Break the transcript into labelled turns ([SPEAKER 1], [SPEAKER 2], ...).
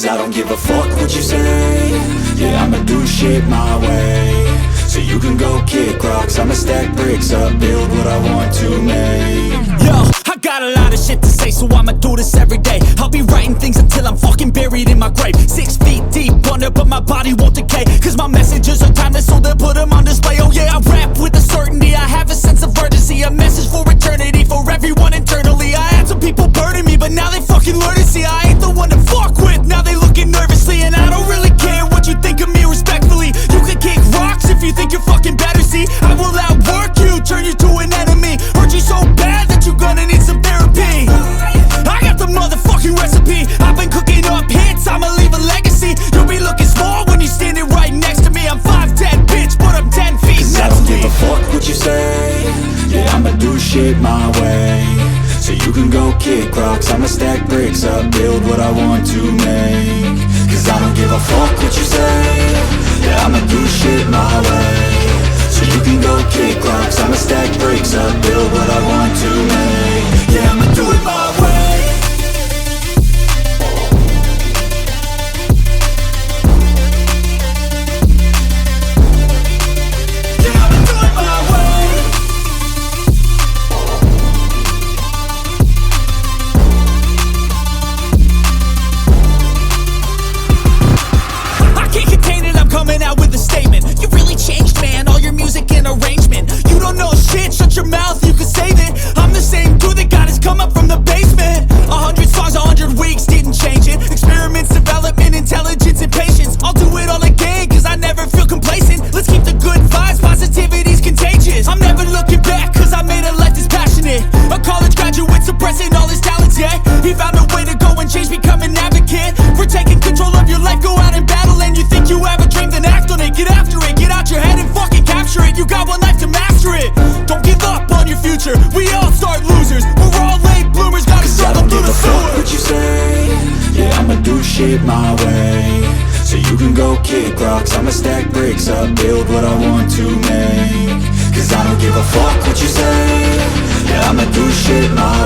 [SPEAKER 1] Cause I don't give a fuck what you say. Yeah, I'ma do shit my way. So you can go kick rocks, I'ma stack bricks up, build what I want to make.
[SPEAKER 2] Yo, I got a lot of shit to say, so I'ma do this every day. I'll be writing things until I'm fucking buried in my grave. 6 feet deep under, but my body won't decay. Cause my messages are timeless, so they'll put them on display. Oh yeah, I rap with a certainty, I have a sense of urgency. A message for eternity, for everyone internally. I had some people burning me, but now they fucking learn to see I ain't the one to fuck with, now they looking nervously. And I don't really care what you think of me, respectfully. You can kick rocks if you think you're fucking better, see. I will outwork you, turn you to an enemy. Hurt you so bad that you're gonna need some therapy. I got the motherfucking recipe. I've been cooking up hits, I'ma leave a legacy. You'll be looking small when you're standing right next to me. I'm 5'10", bitch, but I'm 10 feet
[SPEAKER 1] Cause
[SPEAKER 2] next
[SPEAKER 1] I don't
[SPEAKER 2] to me.
[SPEAKER 1] give a fuck what you say. Yeah, I'ma do shit my way. So you can go kick rocks, I'ma stack bricks up, build what I want to make. Cause I don't give a fuck what you say. Yeah, I'ma do shit my way. So you can go kick rocks, I'ma stack bricks up, build what I want to make. Yeah, I'ma do it my way. Yeah, I'ma do it my way.
[SPEAKER 2] I can't contain it, I'm coming out with a statement. You really changed, man, all your music and arrangement. You don't know shit, shut your mouth, you can save it. I'm the same dude that got his come up from the basement. 100 songs, 100 weeks, didn't change it. Experiments, development, intelligence, and patience. I'll do it all again, cause I never feel complacent. Let's keep the good vibes, positivity's contagious. I'm never looking back, cause I made a life that's passionate. A college graduate suppressing all his talents, yeah. He found a way to go and change, become an advocate. For taking control of your life, go out and battle. And you think you have a dream, then act on it. Get after it, get out your head and fucking capture it. You got one life to master it. Don't give up on your future, we all start losers. We're all late bloomers, gotta
[SPEAKER 1] Cause I
[SPEAKER 2] struggle
[SPEAKER 1] don't
[SPEAKER 2] through
[SPEAKER 1] give
[SPEAKER 2] the
[SPEAKER 1] a fuck
[SPEAKER 2] sewer.
[SPEAKER 1] what you say. Yeah, I'ma do shit my way. So you can go kick rocks, I'ma stack bricks up, build what I want to make. Cause I don't give a fuck what you say. Yeah, I'ma do shit my